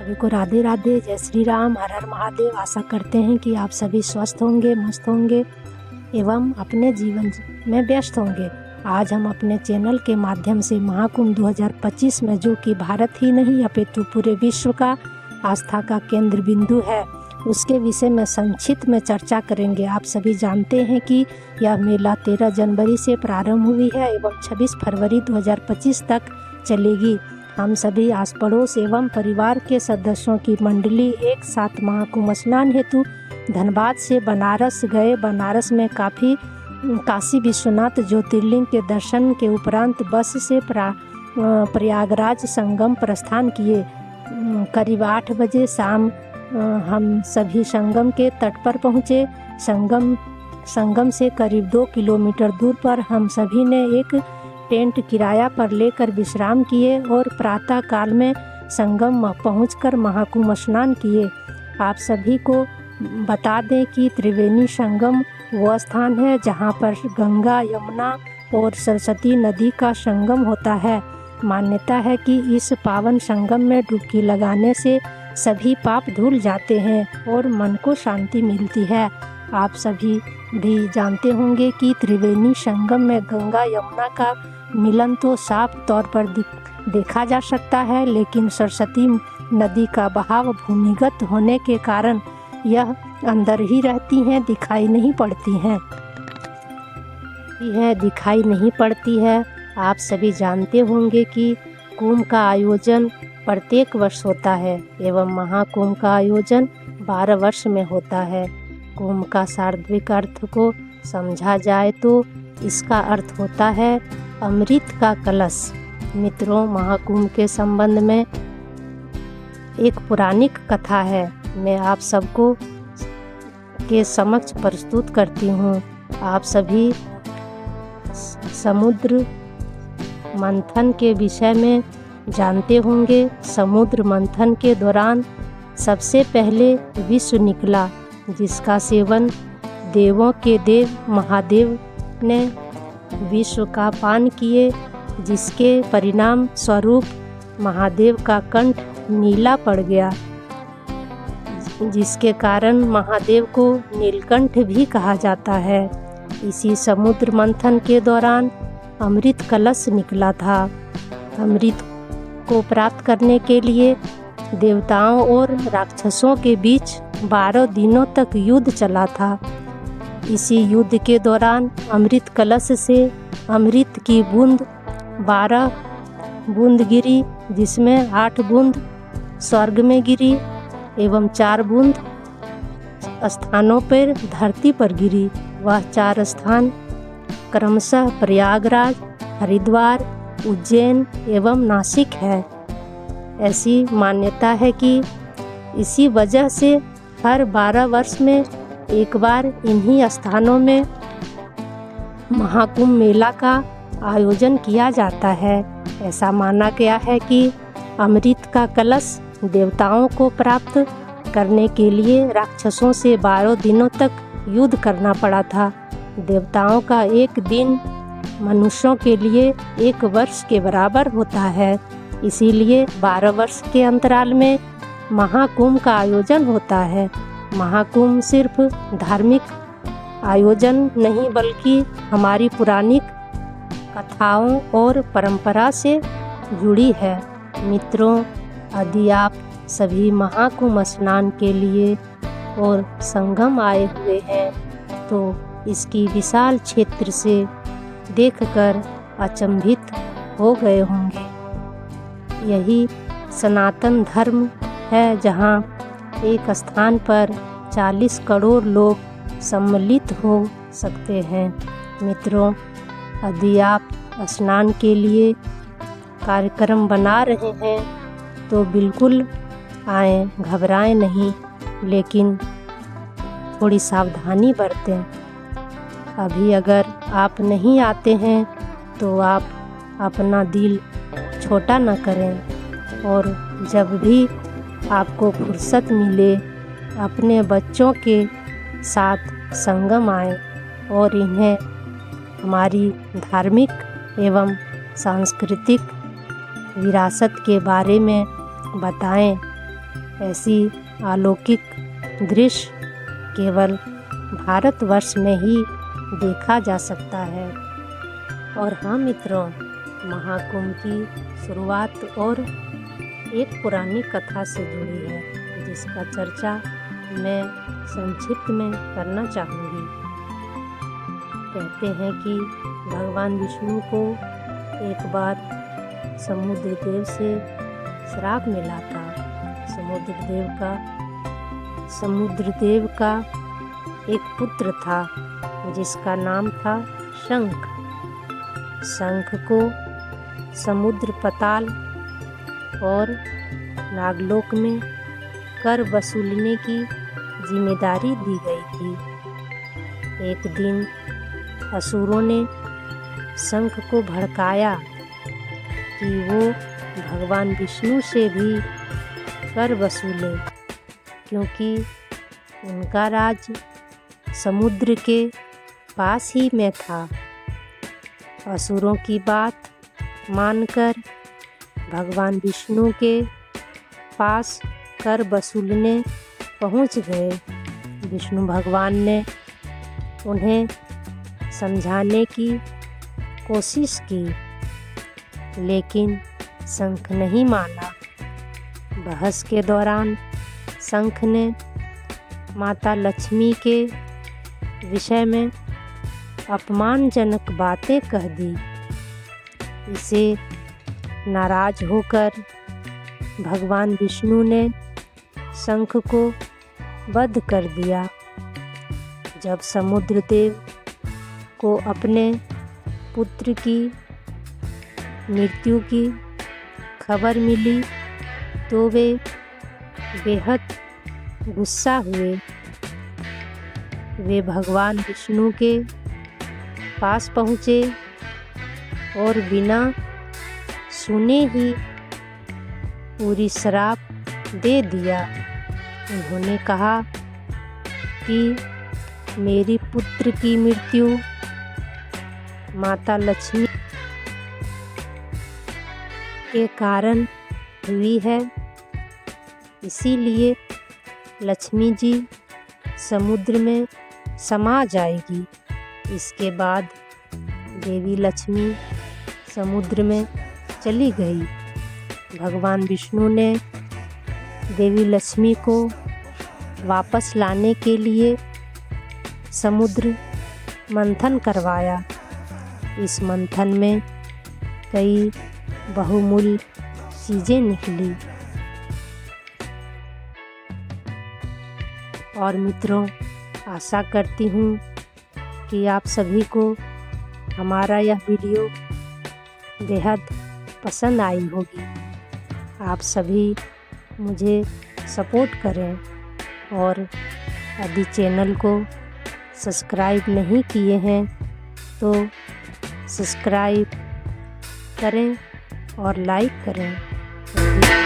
सभी को राधे राधे, जय श्री राम, हर हर महादेव। आशा करते हैं कि आप सभी स्वस्थ होंगे, मस्त होंगे एवं अपने जीवन में व्यस्त होंगे। आज हम अपने चैनल के माध्यम से महाकुंभ 2025 में, जो कि भारत ही नहीं अपितु पूरे विश्व का आस्था का केंद्र बिंदु है, उसके विषय में संक्षिप्त में चर्चा करेंगे। आप सभी जानते हैं कि यह मेला 13 जनवरी से प्रारंभ हुई है एवं 26 फरवरी 2025 तक चलेगी। हम सभी आस पड़ोस एवं परिवार के सदस्यों की मंडली एक साथ महाकुंभ स्नान हेतु धनबाद से बनारस गए। बनारस में काशी विश्वनाथ ज्योतिर्लिंग के दर्शन के उपरांत बस से प्रयागराज संगम प्रस्थान किए। करीब 8 बजे शाम हम सभी संगम के तट पर पहुँचे। संगम से करीब 2 किलोमीटर दूर पर हम सभी ने एक टेंट किराया पर लेकर विश्राम किए और प्रातः काल में संगम पहुंचकर महाकुंभ स्नान किए। आप सभी को बता दें कि त्रिवेणी संगम वह स्थान है जहां पर गंगा, यमुना और सरस्वती नदी का संगम होता है। मान्यता है कि इस पावन संगम में डुबकी लगाने से सभी पाप धुल जाते हैं और मन को शांति मिलती है। आप सभी भी जानते होंगे कि त्रिवेणी संगम में गंगा यमुना का मिलन तो साफ तौर पर देखा जा सकता है, लेकिन सरस्वती नदी का बहाव भूमिगत होने के कारण यह अंदर ही रहती हैं, दिखाई नहीं पड़ती है। आप सभी जानते होंगे कि कुंभ का आयोजन प्रत्येक वर्ष होता है एवं महाकुंभ का आयोजन 12 वर्ष में होता है। कुंभ का शाब्दिक अर्थ को समझा जाए तो इसका अर्थ होता है अमृत का कलश। मित्रों, महाकुंभ के संबंध में एक पौराणिक कथा है, मैं आप सबको के समक्ष प्रस्तुत करती हूँ। आप सभी समुद्र मंथन के विषय में जानते होंगे। समुद्र मंथन के दौरान सबसे पहले विष निकला, जिसका सेवन देवों के देव महादेव ने विश्व का पान किए, जिसके परिणाम स्वरूप महादेव का कंठ नीला पड़ गया, जिसके कारण महादेव को नीलकंठ भी कहा जाता है। इसी समुद्र मंथन के दौरान अमृत कलश निकला था। अमृत को प्राप्त करने के लिए देवताओं और राक्षसों के बीच 12 दिनों तक युद्ध चला था। इसी युद्ध के दौरान अमृत कलश से अमृत की बूंद 12 बूंद गिरी, जिसमें 8 बूंद स्वर्ग में गिरी एवं 4 बूंद स्थानों पर धरती पर गिरी। वह 4 स्थान क्रमशः प्रयागराज, हरिद्वार, उज्जैन एवं नासिक है। ऐसी मान्यता है कि इसी वजह से हर 12 वर्ष में एक बार इन्हीं स्थानों में महाकुंभ मेला का आयोजन किया जाता है। ऐसा माना गया है कि अमृत का कलश देवताओं को प्राप्त करने के लिए राक्षसों से 12 दिनों तक युद्ध करना पड़ा था। देवताओं का एक दिन मनुष्यों के लिए 1 वर्ष के बराबर होता है, इसीलिए 12 वर्ष के अंतराल में महाकुंभ का आयोजन होता है। महाकुंभ सिर्फ धार्मिक आयोजन नहीं, बल्कि हमारी पुरानी कथाओं और परंपरा से जुड़ी है। मित्रों, यदि आप सभी महाकुंभ स्नान के लिए और संगम आए हुए हैं तो इसकी विशाल क्षेत्र से देखकर अचंभित हो गए होंगे। यही सनातन धर्म है, जहाँ एक स्थान पर 40 करोड़ लोग सम्मिलित हो सकते हैं। मित्रों, यदि आप स्नान के लिए कार्यक्रम बना रहे हैं तो बिल्कुल आएँ, घबराएं नहीं, लेकिन थोड़ी सावधानी बरतें। अभी अगर आप नहीं आते हैं तो आप अपना दिल छोटा न करें और जब भी आपको फुर्सत मिले अपने बच्चों के साथ संगम आएं और इन्हें हमारी धार्मिक एवं सांस्कृतिक विरासत के बारे में बताएं। ऐसी अलौकिक दृश्य केवल भारतवर्ष में ही देखा जा सकता है। और हाँ मित्रों, महाकुंभ की शुरुआत और एक पुरानी कथा से जुड़ी है, जिसका चर्चा मैं संक्षिप्त में करना चाहूँगी। कहते हैं कि भगवान विष्णु को एक बार समुद्र देव से श्राप मिला था। समुद्र देव का एक पुत्र था जिसका नाम था शंख। शंख को समुद्र, पताल और नागलोक में कर वसूलने की जिम्मेदारी दी गई थी। एक दिन असुरों ने शंख को भड़काया कि वो भगवान विष्णु से भी कर वसूले, क्योंकि उनका राज्य समुद्र के पास ही में था। असुरों की बात मानकर भगवान विष्णु के पास कर वसूलने पहुंच गए। विष्णु भगवान ने उन्हें समझाने की कोशिश की, लेकिन शंख नहीं माना। बहस के दौरान शंख ने माता लक्ष्मी के विषय में अपमानजनक बातें कह दी। इसे नाराज होकर भगवान विष्णु ने शंख को वध कर दिया। जब समुद्र देव को अपने पुत्र की मृत्यु की खबर मिली तो वे बेहद गुस्सा हुए। वे भगवान विष्णु के पास पहुँचे और बिना सुने ही पूरी श्राप दे दिया। उन्होंने कहा कि मेरी पुत्र की मृत्यु माता लक्ष्मी के कारण हुई है, इसीलिए लक्ष्मी जी समुद्र में समा जाएगी। इसके बाद देवी लक्ष्मी समुद्र में चली गई। भगवान विष्णु ने देवी लक्ष्मी को वापस लाने के लिए समुद्र मंथन करवाया। इस मंथन में कई बहुमूल्य चीज़ें निकली। और मित्रों, आशा करती हूँ कि आप सभी को हमारा यह वीडियो बेहद पसंद आई होगी। आप सभी मुझे सपोर्ट करें और यदि चैनल को सब्सक्राइब नहीं किए हैं तो सब्सक्राइब करें और लाइक करें।